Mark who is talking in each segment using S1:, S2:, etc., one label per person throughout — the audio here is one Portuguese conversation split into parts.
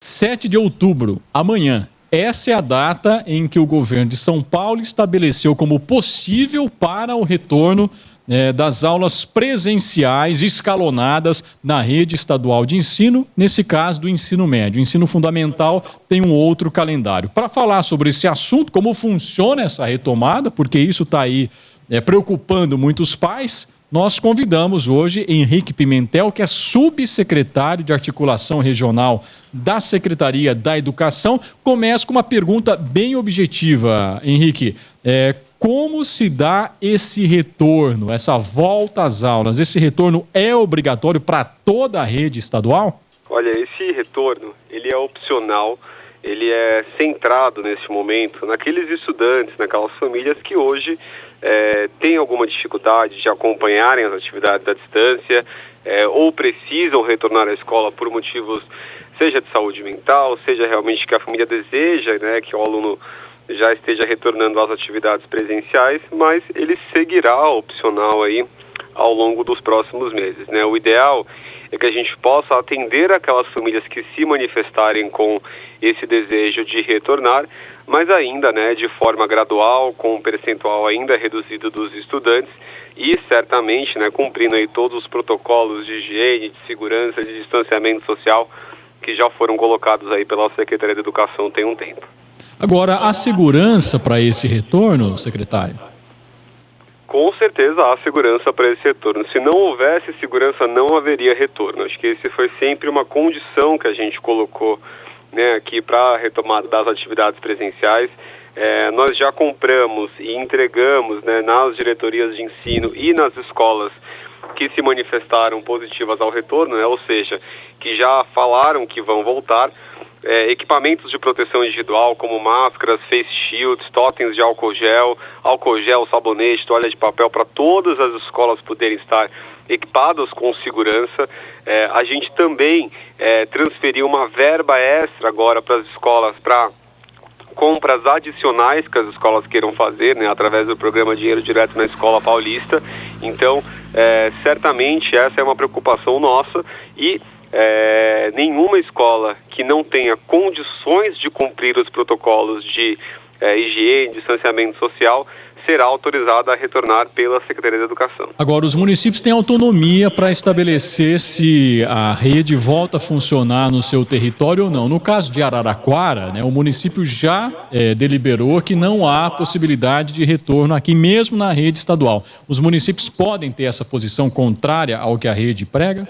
S1: 7 de outubro, amanhã. Essa é a data em que o governo de São Paulo estabeleceu como possível para o retorno das aulas presenciais escalonadas na rede estadual de ensino, nesse caso do ensino médio. O ensino fundamental tem um outro calendário. Para falar sobre esse assunto, como funciona essa retomada, porque isso está aí preocupando muitos pais, nós convidamos hoje Henrique Pimentel, que é subsecretário de Articulação Regional da Secretaria da Educação. Começo com uma pergunta bem objetiva, Henrique. Como se dá esse retorno, essa volta às aulas? Esse retorno é obrigatório para toda a rede estadual?
S2: Olha, esse retorno, ele é opcional, ele é centrado nesse momento naqueles estudantes, naquelas famílias que hoje têm alguma dificuldade de acompanharem as atividades à distância ou precisam retornar à escola por motivos, seja de saúde mental, seja realmente que a família deseja, que o aluno já esteja retornando às atividades presenciais, mas ele seguirá opcional aí ao longo dos próximos meses, O ideal é que a gente possa atender aquelas famílias que se manifestarem com esse desejo de retornar, mas ainda, de forma gradual, com um percentual ainda reduzido dos estudantes e certamente, cumprindo aí todos os protocolos de higiene, de segurança, de distanciamento social que já foram colocados aí pela Secretaria da Educação tem um tempo.
S1: Agora, a segurança para esse retorno, secretário?
S2: Com certeza há segurança para esse retorno. Se não houvesse segurança, não haveria retorno. Acho que esse foi sempre uma condição que a gente colocou aqui para a retomada das atividades presenciais. Nós já compramos e entregamos nas diretorias de ensino e nas escolas que se manifestaram positivas ao retorno, ou seja, que já falaram que vão voltar, equipamentos de proteção individual como máscaras, face shields, totens de álcool gel, sabonete, toalha de papel, para todas as escolas poderem estar equipadas com segurança. A gente também transferiu uma verba extra agora para as escolas para compras adicionais que as escolas queiram fazer, através do programa Dinheiro Direto na Escola Paulista. Então, certamente essa é uma preocupação nossa e nenhuma escola que não tenha condições de cumprir os protocolos de higiene, distanciamento social, será autorizada a retornar pela Secretaria da Educação.
S1: Agora, os municípios têm autonomia para estabelecer se a rede volta a funcionar no seu território ou não. No caso de Araraquara, o município já deliberou que não há possibilidade de retorno aqui, mesmo na rede estadual. Os municípios podem ter essa posição contrária ao que a rede prega?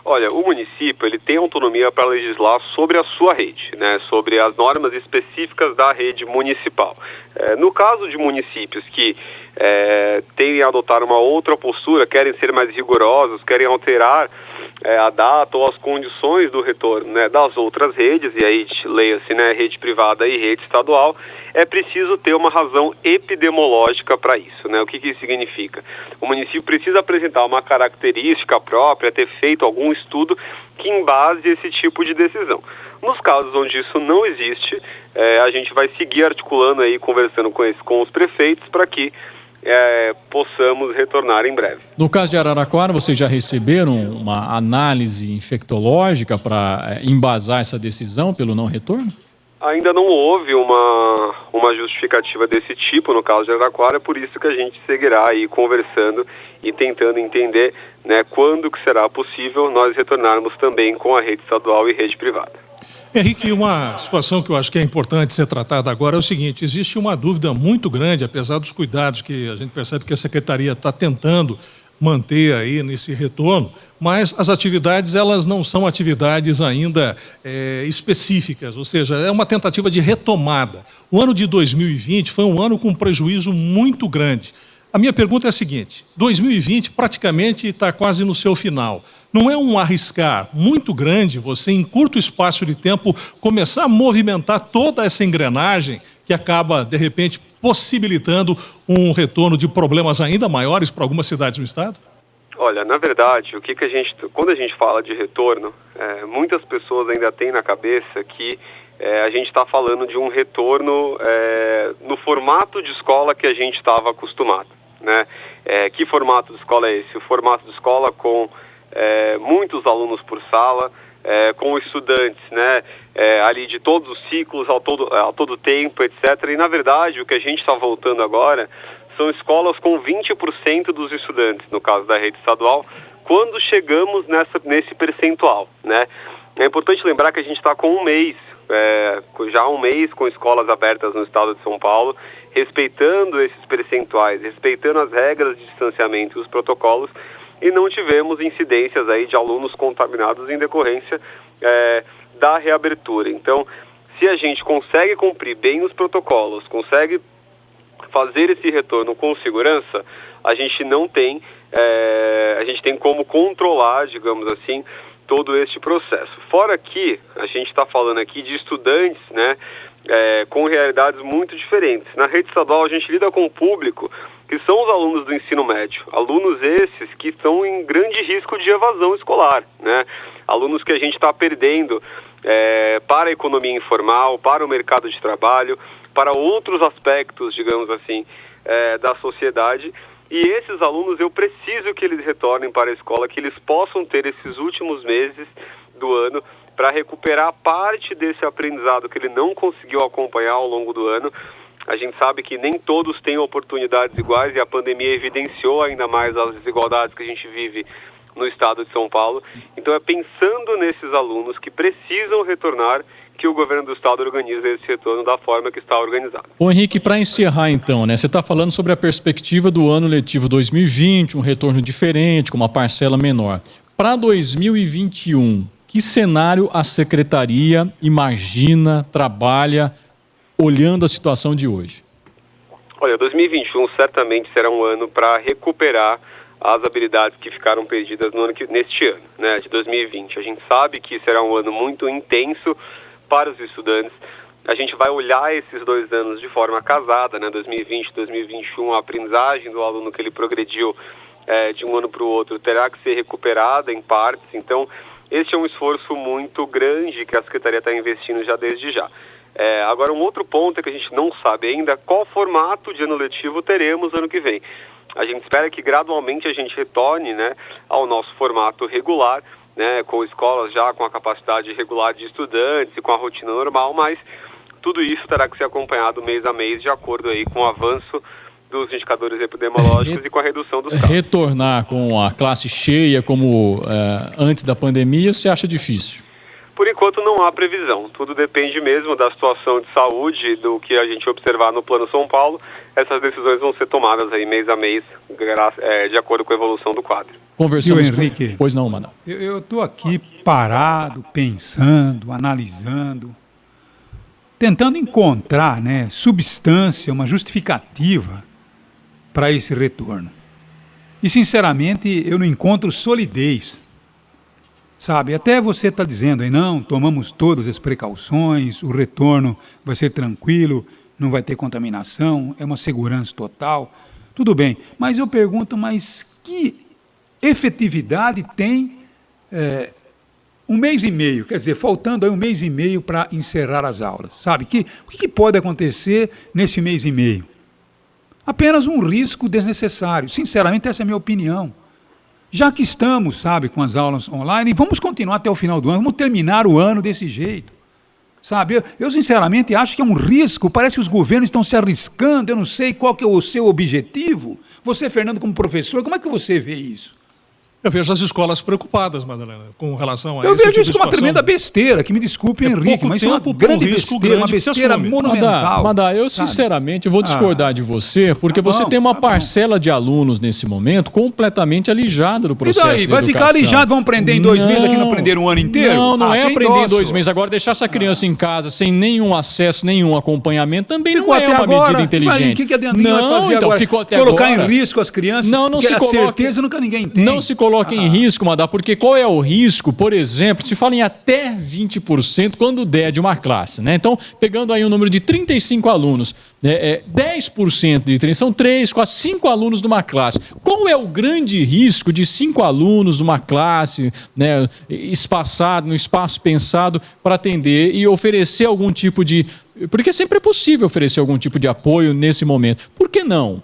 S2: Olha, o município ele tem autonomia para legislar sobre a sua rede, sobre as normas específicas da rede municipal. No caso de municípios que têm a adotar uma outra postura, querem ser mais rigorosos, querem alterar a data ou as condições do retorno das outras redes, e aí leia-se rede privada e rede estadual, é preciso ter uma razão epidemiológica para isso. O que isso significa? O município precisa apresentar uma característica própria, ter feito algum estudo que embase esse tipo de decisão. Nos casos onde isso não existe, a gente vai seguir articulando aí, conversando com os prefeitos para que possamos retornar em breve.
S1: No caso de Araraquara, vocês já receberam uma análise infectológica para embasar essa decisão pelo não retorno?
S2: Ainda não houve uma justificativa desse tipo no caso de Araraquara, por isso que a gente seguirá aí conversando e tentando entender quando que será possível nós retornarmos também com a rede estadual e rede privada.
S3: Henrique, uma situação que eu acho que é importante ser tratada agora é o seguinte: existe uma dúvida muito grande, apesar dos cuidados que a gente percebe que a Secretaria está tentando manter aí nesse retorno, mas as atividades elas não são atividades ainda específicas, ou seja, é uma tentativa de retomada. O ano de 2020 foi um ano com um prejuízo muito grande. A minha pergunta é a seguinte: 2020 praticamente está quase no seu final. Não é um arriscar muito grande você, em curto espaço de tempo, começar a movimentar toda essa engrenagem que acaba, de repente, possibilitando um retorno de problemas ainda maiores para algumas cidades do estado?
S2: Olha, na verdade, quando a gente fala de retorno, muitas pessoas ainda têm na cabeça que a gente está falando de um retorno no formato de escola que a gente estava acostumado. Que formato de escola é esse? O formato de escola com muitos alunos por sala, com estudantes, né, ali de todos os ciclos, a todo tempo, etc. E, na verdade, o que a gente está voltando agora são escolas com 20% dos estudantes, no caso da rede estadual, quando chegamos nesse percentual, né? É importante lembrar que a gente está com já um mês com escolas abertas no estado de São Paulo, respeitando esses percentuais, respeitando as regras de distanciamento e os protocolos, e não tivemos incidências aí de alunos contaminados em decorrência da reabertura. Então, se a gente consegue cumprir bem os protocolos, consegue fazer esse retorno com segurança, a gente tem como controlar, digamos assim, todo este processo. Fora que a gente está falando aqui de estudantes, né, com realidades muito diferentes. Na rede estadual a gente lida com um público que são os alunos do ensino médio, alunos esses que estão em grande risco de evasão escolar, né? Alunos que a gente está perdendo para a economia informal, para o mercado de trabalho, para outros aspectos, digamos assim, da sociedade. E esses alunos, eu preciso que eles retornem para a escola, que eles possam ter esses últimos meses do ano para recuperar parte desse aprendizado que ele não conseguiu acompanhar ao longo do ano. A gente sabe que nem todos têm oportunidades iguais e a pandemia evidenciou ainda mais as desigualdades que a gente vive no estado de São Paulo. Então é pensando nesses alunos que precisam retornar que o governo do estado organiza esse retorno da forma que está organizado.
S1: Ô Henrique, para encerrar então, né, você está falando sobre a perspectiva do ano letivo 2020, um retorno diferente, com uma parcela menor. Para 2021, que cenário a secretaria imagina, trabalha, olhando a situação de hoje?
S2: Olha, 2021 certamente será um ano para recuperar as habilidades que ficaram perdidas neste ano, né, de 2020. A gente sabe que será um ano muito intenso para os estudantes. A gente vai olhar esses 2 anos de forma casada, né, 2020, 2021, a aprendizagem do aluno que ele progrediu de um ano para o outro terá que ser recuperada em partes. Então, esse é um esforço muito grande que a Secretaria está investindo já desde já. Agora, um outro ponto é que a gente não sabe ainda qual formato de ano letivo teremos ano que vem. A gente espera que gradualmente a gente retorne, né, ao nosso formato regular, né, com escolas já com a capacidade regular de estudantes e com a rotina normal, mas tudo isso terá que ser acompanhado mês a mês de acordo aí com o avanço dos indicadores epidemiológicos e com a redução dos casos.
S1: Retornar com a classe cheia como antes da pandemia, você acha difícil?
S2: Por enquanto não há previsão, tudo depende mesmo da situação de saúde, do que a gente observar no Plano São Paulo. Essas decisões vão ser tomadas aí mês a mês, de acordo com a evolução do quadro.
S1: Conversamos
S4: com Henrique.
S1: Pois não, mano.
S4: Eu estou aqui parado, pensando, analisando, tentando encontrar, né, substância, uma justificativa para esse retorno. E, sinceramente, eu não encontro solidez. Sabe, até você está dizendo aí, não, tomamos todas as precauções, o retorno vai ser tranquilo, não vai ter contaminação, é uma segurança total. Tudo bem, mas eu pergunto, mas que efetividade tem 1 mês e meio, quer dizer, faltando aí 1 mês e meio para encerrar as aulas, sabe? O que pode acontecer nesse mês e meio? Apenas um risco desnecessário, sinceramente essa é a minha opinião. Já que estamos, sabe, com as aulas online, vamos continuar até o final do ano, vamos terminar o ano desse jeito. Sabe, eu sinceramente acho que é um risco, parece que os governos estão se arriscando, eu não sei qual que é o seu objetivo. Você, Fernando, como professor, como é que você vê isso?
S3: Eu vejo as escolas preocupadas, Madalena, com relação a
S4: eu
S3: esse
S4: vejo
S3: tipo
S4: isso
S3: de
S4: como uma
S3: situação.
S4: tremenda besteira, que me desculpe, Henrique, mas isso é uma grande besteira, uma besteira monumental.
S1: Madá, eu sinceramente vou discordar de você, porque você tem uma parcela de alunos nesse momento completamente alijada do processo de educação.
S4: Vai ficar alijado, vão aprender em 2 meses aqui, não aprenderam um ano inteiro?
S1: Não é aprender em 2 meses. Agora, deixar essa criança em casa sem nenhum acesso, nenhum acompanhamento, também não é uma medida inteligente.
S4: O que a Dentinho vai fazer agora?
S1: Ficou até
S4: colocar
S1: agora.
S4: Em risco as crianças?
S1: Não se coloque.
S4: Certeza nunca ninguém tem.
S1: Não se coloque em risco, Madá, porque qual é o risco? Por exemplo, se fala em até 20% quando der de uma classe, né? Então, pegando aí um número de 35 alunos, 10% de 30, são 3, quase 5 alunos de uma classe. Qual é o grande risco de 5 alunos de uma classe, né, espaçado, no espaço pensado para atender e oferecer algum tipo de... Porque sempre é possível oferecer algum tipo de apoio nesse momento. Por que não?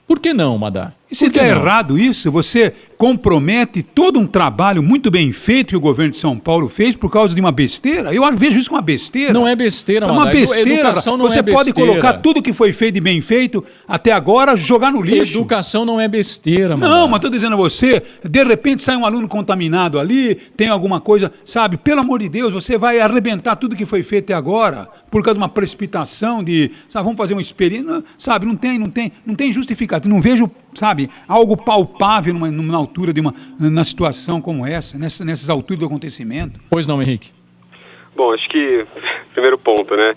S1: Por que não, Madá?
S4: E se der errado isso, você compromete todo um trabalho muito bem feito que o governo de São Paulo fez por causa de uma besteira. Eu vejo isso como uma besteira.
S1: Não é besteira,
S4: Uma besteira.
S1: Educação não
S4: você
S1: é besteira.
S4: pode colocar tudo que foi feito e bem feito até agora, jogar no lixo.
S1: Educação não é besteira, mano.
S4: Não, mas estou dizendo a você, de repente sai um aluno contaminado ali, tem alguma coisa, sabe? Pelo amor de Deus, você vai arrebentar tudo que foi feito até agora por causa de uma precipitação de, sabe, vamos fazer uma experiência, sabe? Não tem justificativo. Não vejo, sabe, algo palpável numa altura na situação como essa, nessas alturas do acontecimento.
S1: Pois não, Henrique.
S2: Bom, acho que, primeiro ponto, né?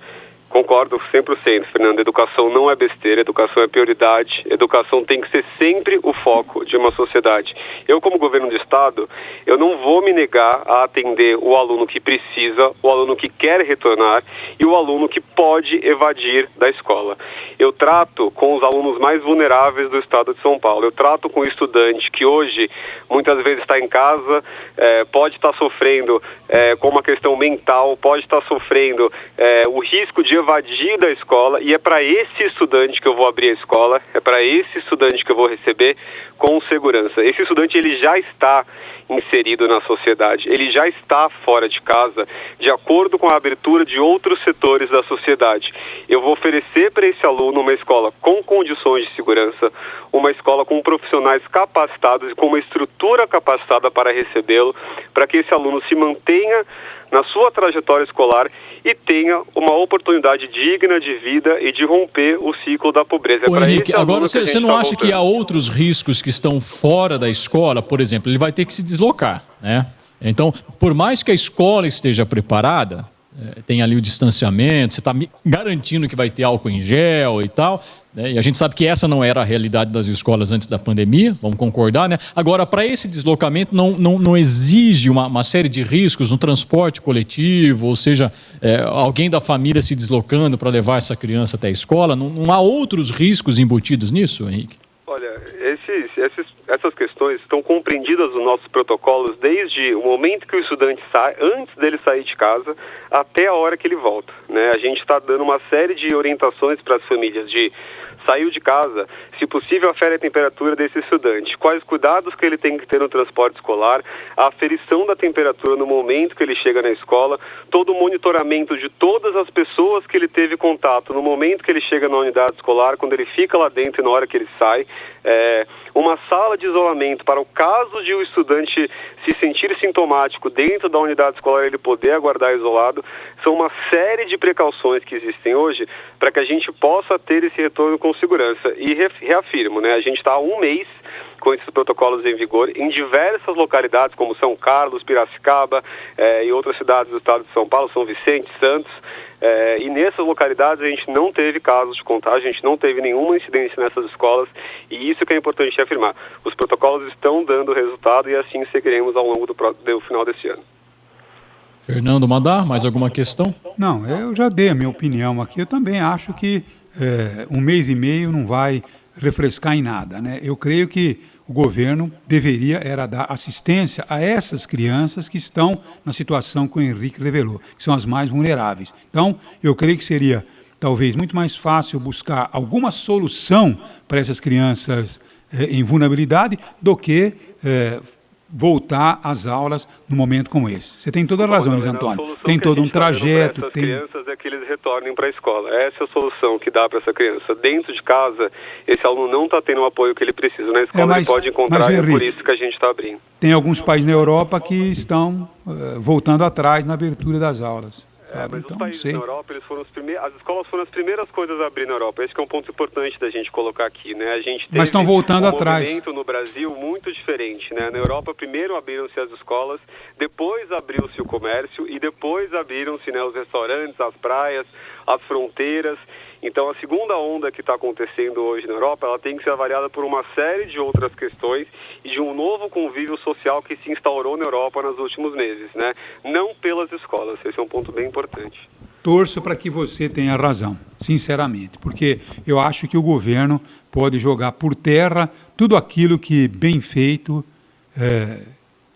S2: Concordo 100%, Fernando. Educação não é besteira, educação é prioridade. Educação tem que ser sempre o foco de uma sociedade. Eu, como governo de Estado, eu não vou me negar a atender o aluno que precisa, o aluno que quer retornar e o aluno que pode evadir da escola. Eu trato com os alunos mais vulneráveis do Estado de São Paulo. Eu trato com o estudante que hoje, muitas vezes, está em casa, pode estar sofrendo com uma questão mental, pode estar sofrendo o risco de evadir da escola, e é para esse estudante que eu vou abrir a escola, é para esse estudante que eu vou receber com segurança. Esse estudante, ele já está inserido na sociedade, ele já está fora de casa, de acordo com a abertura de outros setores da sociedade. Eu vou oferecer para esse aluno uma escola com condições de segurança, uma escola com profissionais capacitados e com uma estrutura capacitada para recebê-lo, para que esse aluno se mantenha na sua trajetória escolar e tenha uma oportunidade digna de vida e de romper o ciclo da pobreza.
S1: Ô, Henrique, agora você não acha que há outros riscos que estão fora da escola? Por exemplo, ele vai ter que se deslocar, né? Então, por mais que a escola esteja preparada, tem ali o distanciamento, você está garantindo que vai ter álcool em gel e tal, né? E a gente sabe que essa não era a realidade das escolas antes da pandemia, vamos concordar, né? Agora, para esse deslocamento não exige uma série de riscos no transporte coletivo, ou seja, alguém da família se deslocando para levar essa criança até a escola, não há outros riscos embutidos nisso, Henrique?
S2: Olha, essas questões estão compreendidas nos nossos protocolos desde o momento que o estudante sai, antes dele sair de casa, até a hora que ele volta, né? A gente está dando uma série de orientações para as famílias de saiu de casa, se possível, afere a temperatura desse estudante. Quais cuidados que ele tem que ter no transporte escolar, a aferição da temperatura no momento que ele chega na escola, todo o monitoramento de todas as pessoas que ele teve contato no momento que ele chega na unidade escolar, quando ele fica lá dentro e na hora que ele sai, uma sala de isolamento para o caso de o estudante se sentir sintomático dentro da unidade escolar, ele poder aguardar isolado. São uma série de precauções que existem hoje para que a gente possa ter esse retorno com segurança. E reafirmo, né, a gente está há um mês com esses protocolos em vigor em diversas localidades, como São Carlos, Piracicaba e outras cidades do estado de São Paulo, São Vicente, Santos. E nessas localidades a gente não teve casos de contágio, a gente não teve nenhuma incidência nessas escolas, e isso que é importante afirmar. Os protocolos estão dando resultado e assim seguiremos ao longo do final desse ano.
S1: Fernando Madar, mais alguma questão?
S4: Não, eu já dei a minha opinião aqui. Eu também acho que um mês e meio não vai refrescar em nada, né? Eu creio que o governo deveria dar assistência a essas crianças que estão na situação que o Henrique revelou, que são as mais vulneráveis. Então, eu creio que seria talvez muito mais fácil buscar alguma solução para essas crianças em vulnerabilidade do que voltar às aulas num momento como esse. Você tem toda a razão, Luiz Antônio. Tem todo um trajeto.
S2: Essas crianças é que eles retornem para a escola. Essa é a solução que dá para essa criança. Dentro de casa, esse aluno não está tendo o apoio que ele precisa. Na escola ele pode encontrar, e é por isso que a gente está abrindo.
S4: Tem alguns países na Europa que estão voltando atrás na abertura das aulas.
S2: Mas então, os países na Europa, as escolas foram as primeiras coisas a abrir na Europa. Esse que é um ponto importante da gente colocar aqui, né? A gente teve
S4: mas estão voltando atrás.
S2: Movimento no Brasil muito diferente, né? Na Europa, primeiro abriram-se as escolas, depois abriu-se o comércio e depois abriram-se, né, os restaurantes, as praias, as fronteiras. Então, a segunda onda que está acontecendo hoje na Europa, ela tem que ser avaliada por uma série de outras questões e de um novo convívio social que se instaurou na Europa nos últimos meses, né? Não pelas escolas. Esse é um ponto bem importante.
S4: Torço para que você tenha razão, sinceramente, porque eu acho que o governo pode jogar por terra tudo aquilo que bem feito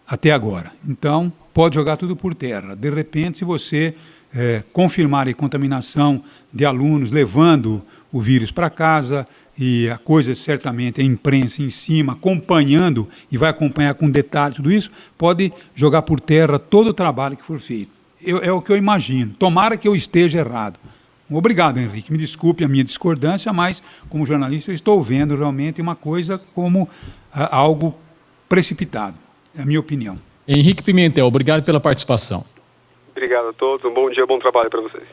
S4: até agora. Então, pode jogar tudo por terra. De repente, se você confirmar a contaminação de alunos levando o vírus para casa e a coisa certamente, a imprensa em cima, acompanhando, e vai acompanhar com detalhe tudo isso, pode jogar por terra todo o trabalho que for feito. É o que eu imagino. Tomara que eu esteja errado. Obrigado, Henrique. Me desculpe a minha discordância, mas, como jornalista, eu estou vendo realmente uma coisa como algo precipitado. É a minha opinião.
S1: Henrique Pimentel, obrigado pela participação.
S2: Obrigado a todos, um bom dia, bom trabalho para vocês.